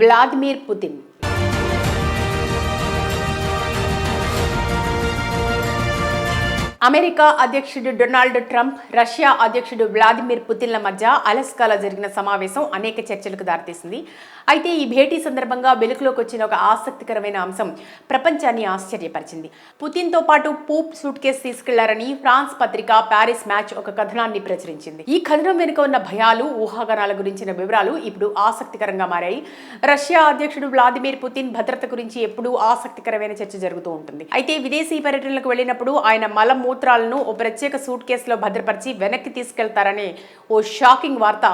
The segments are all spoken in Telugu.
Vladimir Putin. అమెరికా అధ్యక్షుడు డొనాల్డ్ ట్రంప్, రష్యా అధ్యక్షుడు వ్లాదిమిర్ పుతిన్ల మధ్య అలస్కాలో జరిగిన సమావేశం అనేక చర్చలకు దారితీసింది. అయితే ఈ భేటీ సందర్భంగా వెలుగులోకి వచ్చిన ఒక ఆసక్తికరమైన అంశం ప్రపంచాన్ని ఆశ్చర్యపరిచింది. పుతిన్తో పాటు పూప్ సూట్ కేసు తీసుకెళ్లారని ఫ్రాన్స్ పత్రిక ప్యారిస్ మ్యాచ్ ఒక కథనాన్ని ప్రచురించింది. ఈ కథనం వెనుక ఉన్న భయాలు, ఊహాగానాల గురించిన వివరాలు ఇప్పుడు ఆసక్తికరంగా మారాయి. రష్యా అధ్యక్షుడు వ్లాదిమిర్ పుతిన్ భద్రత గురించి ఎప్పుడూ ఆసక్తికరమైన చర్చ జరుగుతూ ఉంటుంది. అయితే విదేశీ పర్యటనలకు వెళ్లినప్పుడు ఆయన మూత్రాలను ఓ ప్రత్యేక సూట్ కేసులో భద్రపరిచి వెనక్కి తీసుకెళ్తారనే ఓ షాకింగ్ వార్త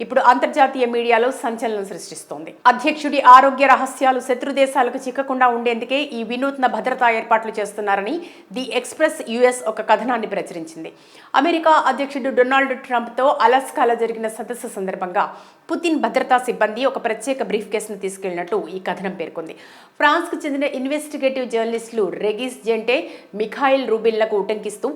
ఇప్పుడు అంతర్జాతీయ మీడియాలో సంచలనం సృష్టిస్తోంది. అధ్యక్షుడి ఆరోగ్య రహస్యాలు శత్రు దేశాలకు చిక్కకుండా ఉండేందుకే ఈ వినూత్న భద్రతా ఏర్పాట్లు చేస్తున్నారని ది ఎక్స్ప్రెస్ యుఎస్ ఒక కథనాన్ని ప్రచురించింది. అమెరికా అధ్యక్షుడు డొనాల్డ్ ట్రంప్తో అలస్కాలో జరిగిన సదస్సు సందర్భంగా పుతిన్ భద్రతా సిబ్బంది ఒక ప్రత్యేక బ్రీఫ్ కేసును తీసుకెళ్లినట్టు ఈ కథనం పేర్కొంది. ఫ్రాన్స్కు చెందిన ఇన్వెస్టిగేటివ్ జర్నలిస్టులు రెగిస్ జెంటే, మిఖాయిల్ రూబిన్లకు ఉటంకిస్తూ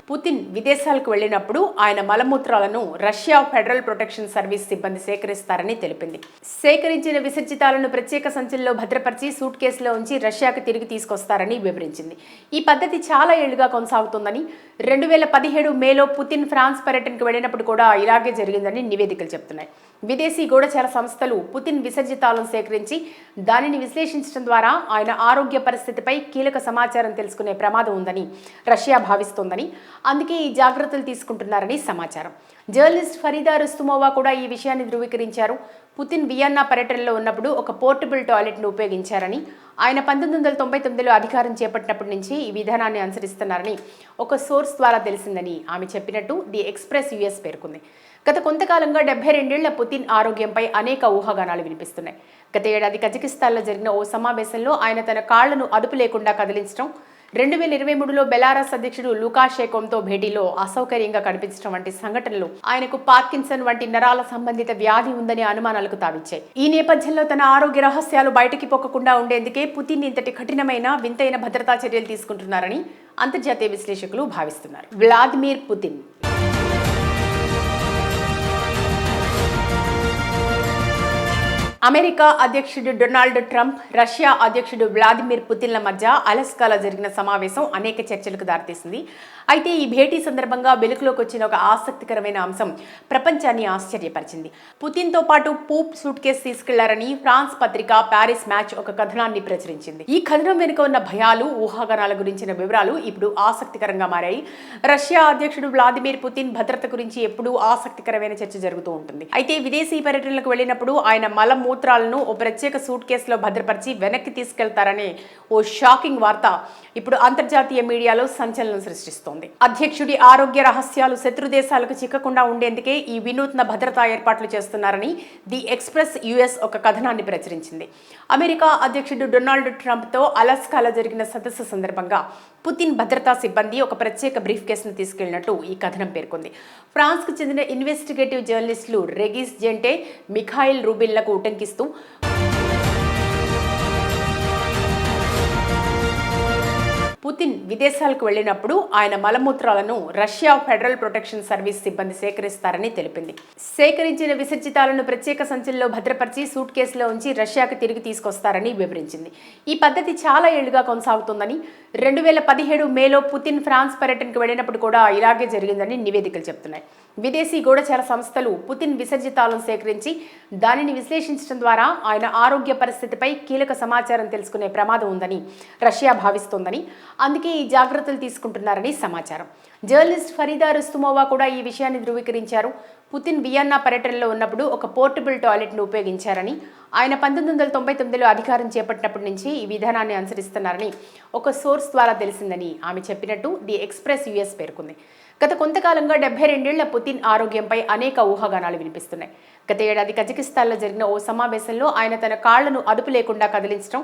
పుతిన్ విదేశాలకు వెళ్లినప్పుడు ఆయన మలమూత్రాలను రష్యా ఫెడరల్ ప్రొటెక్షన్ సర్వీస్ సిబ్బంది సేకరిస్తారని తెలిపింది. సేకరించిన విసర్జితాలను ప్రత్యేక సంచుల్లో భద్రపరిచి సూట్ కేసులో ఉంచి రష్యాకు తిరిగి తీసుకొస్తారని వివరించింది. ఈ పద్ధతి చాలా ఏళ్లుగా కొనసాగుతోందని, 2017 మేలో పుతిన్ ఫ్రాన్స్ పర్యటనకు వెళ్లినప్పుడు కూడా ఇలాగే జరిగిందని నివేదికలు చెబుతున్నాయి. విదేశీ గూఢచార సంస్థలు పుతిన్ విసర్జితాలను సేకరించి దానిని విశ్లేషించడం ద్వారా ఆయన ఆరోగ్య పరిస్థితిపై కీలక సమాచారం తెలుసుకునే ప్రమాదం ఉందని రష్యా భావిస్తోందని, అందుకే ఈ జాగ్రత్తలు తీసుకుంటున్నారని సమాచారం. జర్నలిస్ట్ ఫరీదా రుస్తుమోవా కూడా ఈ విషయాన్ని ధృవీకరించారు. పుతిన్ వియన్నా పర్యటనలో ఉన్నప్పుడు ఒక పోర్టబుల్ టాయిలెట్ను ఉపయోగించారని, ఆయన 1999లో అధికారం చేపట్టినప్పటి నుంచి ఈ విధానాన్ని అనుసరిస్తున్నారని ఒక సోర్స్ ద్వారా తెలిసిందని ఆమె చెప్పినట్టు ది ఎక్స్ప్రెస్ యుఎస్ పేర్కొంది. గత కొంతకాలంగా 72 ఏళ్ల పుతిన్ ఆరోగ్యంపై అనేక ఊహాగానాలు వినిపిస్తున్నాయి. గత ఏడాది కజకిస్తాన్లో జరిగిన ఓ సమావేశంలో ఆయన తన కాళ్లను అదుపు లేకుండా కదిలించడం, 2023లో బెలారస్ అధ్యక్షుడు లుకాషెంకోతో భేటీలో అసౌకర్యంగా కనిపించడం వంటి సంఘటనలు ఆయనకు పార్కిన్సన్ వంటి నరాల సంబంధిత వ్యాధి ఉందనే అనుమానాలకు తావిచ్చాయి. ఈ నేపథ్యంలో తన ఆరోగ్య రహస్యాలు బయటికి పొక్కకుండా ఉండేందుకే పుతిన్ ఇంతటి కఠినమైన, వింతైన భద్రతా చర్యలు తీసుకుంటున్నారని అంతర్జాతీయ విశ్లేషకులు భావిస్తున్నారు. Vladimir Putin. అమెరికా అధ్యక్షుడు డొనాల్డ్ ట్రంప్, రష్యా అధ్యక్షుడు వ్లాదిమిర్ పుతిన్ల మధ్య అలస్కాలో జరిగిన సమావేశం అనేక చర్చలకు దారితీసింది. అయితే ఈ భేటీ సందర్భంగా వెలుగులోకి వచ్చిన ఒక ఆసక్తికరమైన అంశం ప్రపంచాన్ని ఆశ్చర్యపరిచింది. పుతిన్తో పాటు పూప్ సూట్ కేసు తీసుకెళ్లారని ఫ్రాన్స్ పత్రిక ప్యారిస్ మ్యాచ్ ఒక కథనాన్ని ప్రచురించింది. ఈ కథనం వెనుక ఉన్న భయాలు, ఊహాగానాల గురించిన వివరాలు ఇప్పుడు ఆసక్తికరంగా మారాయి. రష్యా అధ్యక్షుడు వ్లాదిమిర్ పుతిన్ భద్రత గురించి ఎప్పుడూ ఆసక్తికరమైన చర్చ జరుగుతూ ఉంటుంది. అయితే విదేశీ పర్యటనలకు వెళ్లినప్పుడు ఆయన మూత్రాలను ఓ ప్రత్యేక సూట్ కేసులో భద్రపరిచి వెనక్కి తీసుకెళ్తారనే ఓ షాకింగ్ వార్త ఇప్పుడు అంతర్జాతీయ మీడియాలో సంచలనం సృష్టిస్తోంది. అధ్యక్షుడి ఆరోగ్య రహస్యాలు శత్రు దేశాలకు చిక్కకుండా ఉండేందుకే ఈ వినూత్న భద్రతా ఏర్పాట్లు చేస్తున్నారని ది ఎక్స్ప్రెస్ యుఎస్ ఒక కథనాన్ని ప్రచురించింది. అమెరికా అధ్యక్షుడు డొనాల్డ్ ట్రంప్తో అలస్కాలో జరిగిన సదస్సు సందర్భంగా పుతిన్ భద్రతా సిబ్బంది ఒక ప్రత్యేక బ్రీఫ్ కేసును తీసుకెళ్లినట్టు ఈ కథనం పేర్కొంది. ఫ్రాన్స్కు చెందిన ఇన్వెస్టిగేటివ్ జర్నలిస్టులు రెగిస్ జెంటే, మిఖాయిల్ రూబిన్లకు ఉటంకిస్తూ పుతిన్ విదేశాలకు వెళ్లినప్పుడు ఆయన మలమూత్రాలను రష్యా ఫెడరల్ ప్రొటెక్షన్ సర్వీస్ సిబ్బంది సేకరిస్తారని తెలిపింది. సేకరించిన విసర్జితాలను ప్రత్యేక సంచుల్లో భద్రపరిచి సూట్ కేసులో ఉంచి రష్యాకు తిరిగి తీసుకొస్తారని వివరించింది. ఈ పద్ధతి చాలా ఏళ్లుగా కొనసాగుతోందని, 2017 మేలో పుతిన్ ఫ్రాన్స్ పర్యటనకు వెళ్లినప్పుడు కూడా ఇలాగే జరిగిందని నివేదికలు చెబుతున్నాయి. విదేశీ గూఢచార సంస్థలు పుతిన్ విసర్జితాలను సేకరించి దానిని విశ్లేషించడం ద్వారా ఆయన ఆరోగ్య పరిస్థితిపై కీలక సమాచారం తెలుసుకునే ప్రమాదం ఉందని రష్యా భావిస్తోందని, అందుకే ఈ జాగ్రత్తలు తీసుకుంటున్నారని సమాచారం. జర్నలిస్ట్ ఫరీదా రుస్తుమోవా కూడా ఈ విషయాన్ని ధృవీకరించారు. పుతిన్ వియన్నా పర్యటనలో ఉన్నప్పుడు ఒక పోర్టబుల్ టాయిలెట్ను ఉపయోగించారని, ఆయన 1999లో అధికారం చేపట్టినప్పటి నుంచి ఈ విధానాన్ని అనుసరిస్తున్నారని ఒక సోర్స్ ద్వారా తెలిసిందని ఆమె చెప్పినట్టు ది ఎక్స్ప్రెస్ యుఎస్ పేర్కొంది. గత కొంతకాలంగా 72 ఏళ్ల పుతిన్ ఆరోగ్యంపై అనేక ఊహాగానాలు వినిపిస్తున్నాయి. గత ఏడాది కజకిస్తాన్లో జరిగిన ఓ సమావేశంలో ఆయన తన కాళ్లను అదుపు లేకుండా కదిలించడం,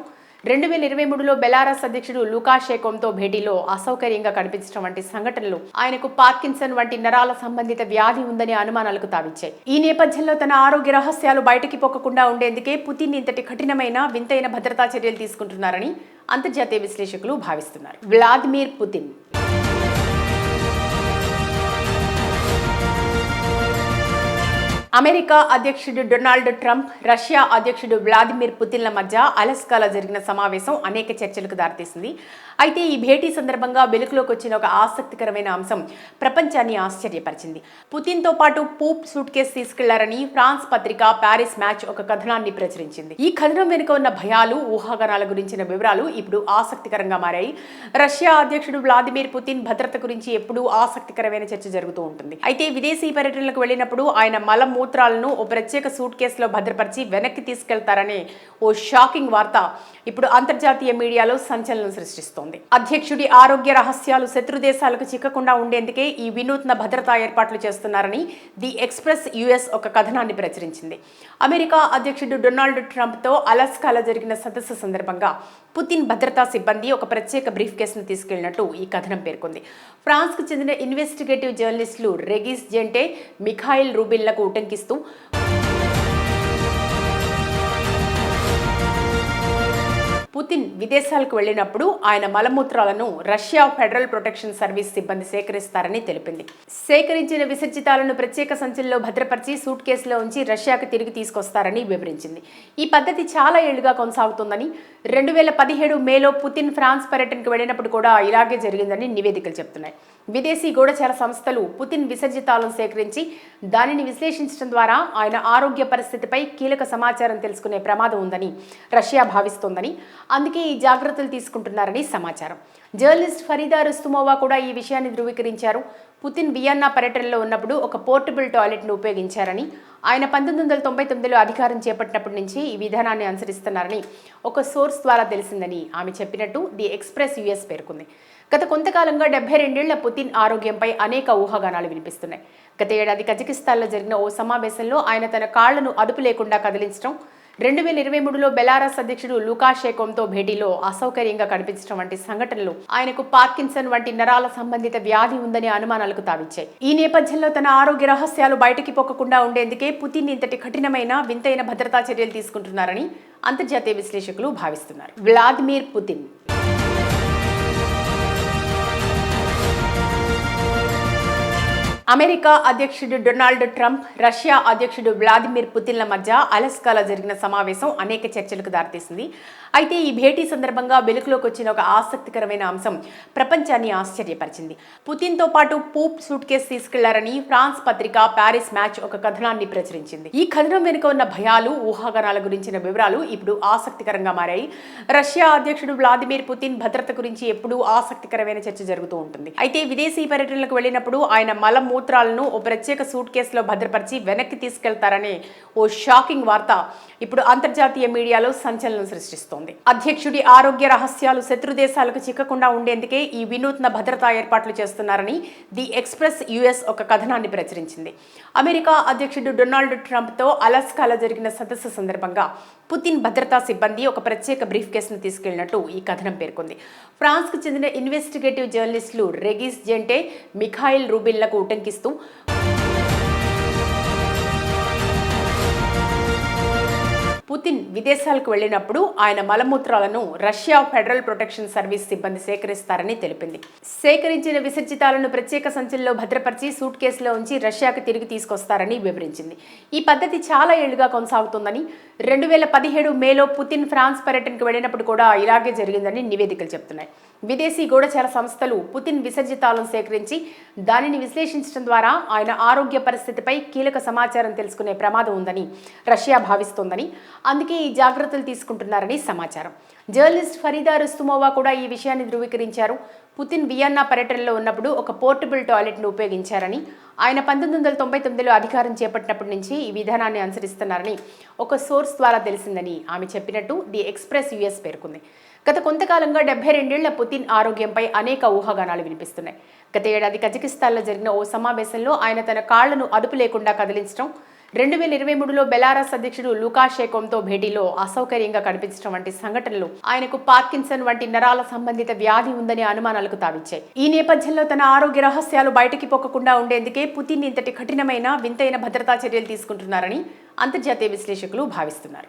2023లో బెలారస్ అధ్యక్షుడు లుకాషెంకోతో భేటీలో అసౌకర్యంగా కనిపించడం వంటి సంఘటనలు ఆయనకు పార్కిన్సన్ వంటి నరాల సంబంధిత వ్యాధి ఉందనే అనుమానాలకు తావిచ్చాయి. ఈ నేపథ్యంలో తన ఆరోగ్య రహస్యాలు బయటికి పొక్కకుండా ఉండేందుకే పుతిన్ ఇంతటి కఠినమైన, వింతైన భద్రతా చర్యలు తీసుకుంటున్నారని అంతర్జాతీయ విశ్లేషకులు భావిస్తున్నారు. Vladimir Putin. అమెరికా అధ్యక్షుడు డొనాల్డ్ ట్రంప్, రష్యా అధ్యక్షుడు వ్లాదిమిర్ పుతిన్ల మధ్య అలస్కాలో జరిగిన సమావేశం అనేక చర్చలకు దారితీసింది. అయితే ఈ భేటీ సందర్భంగా వెలుగులోకి వచ్చిన ఒక ఆసక్తికరమైన అంశం ప్రపంచాన్ని ఆశ్చర్యపరిచింది. పుతిన్తో పాటు పూప్ సూట్ కేసు తీసుకెళ్లారని ఫ్రాన్స్ పత్రిక ప్యారిస్ మ్యాచ్ ఒక కథనాన్ని ప్రచురించింది. ఈ కథనం వెనుక ఉన్న భయాలు, ఊహాగానాల గురించిన వివరాలు ఇప్పుడు ఆసక్తికరంగా మారాయి. రష్యా అధ్యక్షుడు వ్లాదిమిర్ పుతిన్ భద్రత గురించి ఎప్పుడూ ఆసక్తికరమైన చర్చ జరుగుతూ ఉంటుంది. అయితే విదేశీ పర్యటనలకు వెళ్లినప్పుడు ఆయన మూత్రాలను ఓ ప్రత్యేక సూట్ కేసులో భద్రపరిచి వెనక్కి తీసుకెళ్తారనే ఓ షాకింగ్ వార్త ఇప్పుడు అంతర్జాతీయ మీడియాలో సంచలనం సృష్టిస్తోంది. అధ్యక్షుడి ఆరోగ్య రహస్యాలు శత్రు దేశాలకు చిక్కకుండా ఉండేందుకే ఈ వినూత్న భద్రతా ఏర్పాట్లు చేస్తున్నారని ది ఎక్స్ప్రెస్ యుఎస్ ఒక కథనాన్ని ప్రచురించింది. అమెరికా అధ్యక్షుడు డొనాల్డ్ ట్రంప్తో అలస్కాలో జరిగిన సదస్సు సందర్భంగా పుతిన్ భద్రతా సిబ్బంది ఒక ప్రత్యేక బ్రీఫ్ కేసును తీసుకెళ్లినట్టు ఈ కథనం పేర్కొంది. ఫ్రాన్స్కు చెందిన ఇన్వెస్టిగేటివ్ జర్నలిస్టులు రెగిస్ జెంటే, మిఖాయిల్ రూబిన్లకు ఉటంకిస్తూ పుతిన్ విదేశాలకు వెళ్లినప్పుడు ఆయన మలమూత్రాలను రష్యా ఫెడరల్ ప్రొటెక్షన్ సర్వీస్ సిబ్బంది సేకరిస్తారని తెలిపింది. సేకరించిన విసర్జితాలను ప్రత్యేక సంచుల్లో భద్రపరిచి సూట్ కేసులో ఉంచి రష్యాకు తిరిగి తీసుకొస్తారని వివరించింది. ఈ పద్ధతి చాలా ఏళ్లుగా కొనసాగుతోందని, 2017 మేలో పుతిన్ ఫ్రాన్స్ పర్యటనకు వెళ్లినప్పుడు కూడా ఇలాగే జరిగిందని నివేదికలు చెబుతున్నాయి. విదేశీ గూఢచార సంస్థలు పుతిన్ విసర్జితాలను సేకరించి దానిని విశ్లేషించడం ద్వారా ఆయన ఆరోగ్య పరిస్థితిపై కీలక సమాచారం తెలుసుకునే ప్రమాదం ఉందని రష్యా భావిస్తోందని, అందుకే ఈ జాగ్రత్తలు తీసుకుంటున్నారని సమాచారం. జర్నలిస్ట్ ఫరీదా రుస్తుమోవా కూడా ఈ విషయాన్ని ధృవీకరించారు. పుతిన్ వియన్నా పర్యటనలో ఉన్నప్పుడు ఒక పోర్టబుల్ టాయిలెట్ను ఉపయోగించారని, ఆయన 1999లో అధికారం చేపట్టినప్పటి నుంచి ఈ విధానాన్ని అనుసరిస్తున్నారని ఒక సోర్స్ ద్వారా తెలిసిందని ఆమె చెప్పినట్టు ది ఎక్స్ప్రెస్ యుఎస్ పేర్కొంది. గత కొంతకాలంగా 72 ఏళ్ల పుతిన్ ఆరోగ్యంపై అనేక ఊహాగానాలు వినిపిస్తున్నాయి. గత ఏడాది కజకిస్తాన్లో జరిగిన ఓ సమావేశంలో ఆయన తన కాళ్లను అదుపు లేకుండా కదిలించడం, 2023లో బెలారస్ అధ్యక్షుడు లుకాషెంకోతో భేటీలో అసౌకర్యంగా కనిపించడం వంటి సంఘటనలు ఆయనకు పార్కిన్సన్ వంటి నరాల సంబంధిత వ్యాధి ఉందనే అనుమానాలకు తావిచ్చాయి. ఈ నేపథ్యంలో తన ఆరోగ్య రహస్యాలు బయటికి పొక్కకుండా ఉండేందుకే పుతిన్ ఇంతటి కఠినమైన, వింతైన భద్రతా చర్యలు తీసుకుంటున్నారని అంతర్జాతీయ విశ్లేషకులు భావిస్తున్నారు. వ్లాదిమిర్ పుతిన్ అమెరికా అధ్యక్షుడు డొనాల్డ్ ట్రంప్, రష్యా అధ్యక్షుడు వ్లాదిమిర్ పుతిన్ల మధ్య అలస్కాలో జరిగిన సమావేశం అనేక చర్చలకు దారితీసింది. అయితే ఈ భేటీ సందర్భంగా వెలుగులోకి వచ్చిన ఒక ఆసక్తికరమైన అంశం ప్రపంచాన్ని ఆశ్చర్యపరిచింది. పుతిన్తో పాటు పూప్ సూట్ కేసు తీసుకెళ్లారని ఫ్రాన్స్ పత్రిక ప్యారిస్ మ్యాచ్ ఒక కథనాన్ని ప్రచురించింది. ఈ కథనం వెనుక ఉన్న భయాలు, ఊహాగానాల గురించిన వివరాలు ఇప్పుడు ఆసక్తికరంగా మారాయి. రష్యా అధ్యక్షుడు వ్లాదిమిర్ పుతిన్ భద్రత గురించి ఎప్పుడూ ఆసక్తికరమైన చర్చ జరుగుతూ ఉంటుంది. అయితే విదేశీ పర్యటనలకు వెళ్లినప్పుడు ఆయన మూత్రాలను ఓ ప్రత్యేక సూట్ కేసులో భద్రపరిచి వెనక్కి తీసుకెళ్తారనే ఓ షాకింగ్ వార్త ఇప్పుడు అంతర్జాతీయ మీడియాలో సంచలనం సృష్టిస్తోంది. అధ్యక్షుడి ఆరోగ్య రహస్యాలు శత్రు దేశాలకు చిక్కకుండా ఉండేందుకే ఈ వినూత్న భద్రతా ఏర్పాట్లు చేస్తున్నారని ది ఎక్స్ప్రెస్ యుఎస్ ఒక కథనాన్ని ప్రచురించింది. అమెరికా అధ్యక్షుడు డొనాల్డ్ ట్రంప్తో అలస్కాలో జరిగిన సదస్సు సందర్భంగా పుతిన్ భద్రతా సిబ్బంది ఒక ప్రత్యేక బ్రీఫ్ కేసును తీసుకెళ్లినట్టు ఈ కథనం పేర్కొంది. ఫ్రాన్స్కు చెందిన ఇన్వెస్టిగేటివ్ జర్నలిస్టులు రెగిస్ జెంటే, మిఖాయిల్ రూబిన్లకు ఉటంకిస్తూ పుతిన్ విదేశాలకు వెళ్లినప్పుడు ఆయన మలమూత్రాలను రష్యా ఫెడరల్ ప్రొటెక్షన్ సర్వీస్ సిబ్బంది సేకరిస్తారని తెలిపింది. సేకరించిన విసర్జితాలను ప్రత్యేక సంచుల్లో భద్రపరిచి సూట్ కేసులో ఉంచి రష్యాకు తిరిగి తీసుకొస్తారని వివరించింది. ఈ పద్ధతి చాలా ఏళ్లుగా కొనసాగుతోందని, 2017 మేలో పుతిన్ ఫ్రాన్స్ పర్యటనకు వెళ్లినప్పుడు కూడా ఇలాగే జరిగిందని నివేదికలు చెబుతున్నాయి. విదేశీ గూఢచార సంస్థలు పుతిన్ విసర్జితాలను సేకరించి దానిని విశ్లేషించడం ద్వారా ఆయన ఆరోగ్య పరిస్థితిపై కీలక సమాచారం తెలుసుకునే ప్రమాదం ఉందని రష్యా భావిస్తోందని, అందుకే ఈ జాగ్రత్తలు తీసుకుంటున్నారని సమాచారం. జర్నలిస్ట్ ఫరీదా రుస్తుమోవా కూడా ఈ విషయాన్ని ధృవీకరించారు. పుతిన్ వియన్నా పర్యటనలో ఉన్నప్పుడు ఒక పోర్టబుల్ టాయిలెట్ను ఉపయోగించారని, ఆయన 1999లో అధికారం చేపట్టినప్పటి నుంచి ఈ విధానాన్ని అనుసరిస్తున్నారని ఒక సోర్స్ ద్వారా తెలిసిందని ఆమె చెప్పినట్టు ది ఎక్స్ప్రెస్ యుఎస్ పేర్కొంది. గత కొంతకాలంగా 72 ఏళ్ల పుతిన్ ఆరోగ్యంపై అనేక ఊహాగానాలు వినిపిస్తున్నాయి. గత ఏడాది కజకిస్తాన్లో జరిగిన ఓ సమావేశంలో ఆయన తన కాళ్లను అదుపు లేకుండా కదిలించడం, 2023లో బెలారస్ అధ్యక్షుడు లుకాషెంకోతో భేటీలో అసౌకర్యంగా కనిపించడం వంటి సంఘటనలు ఆయనకు పార్కిన్సన్ వంటి నరాల సంబంధిత వ్యాధి ఉందనే అనుమానాలకు తావిచ్చాయి. ఈ నేపథ్యంలో తన ఆరోగ్య రహస్యాలు బయటికి పొక్కకుండా ఉండేందుకే పుతిన్ ఇంతటి కఠినమైన, వింతైన భద్రతా చర్యలు తీసుకుంటున్నారని అంతర్జాతీయ విశ్లేషకులు భావిస్తున్నారు.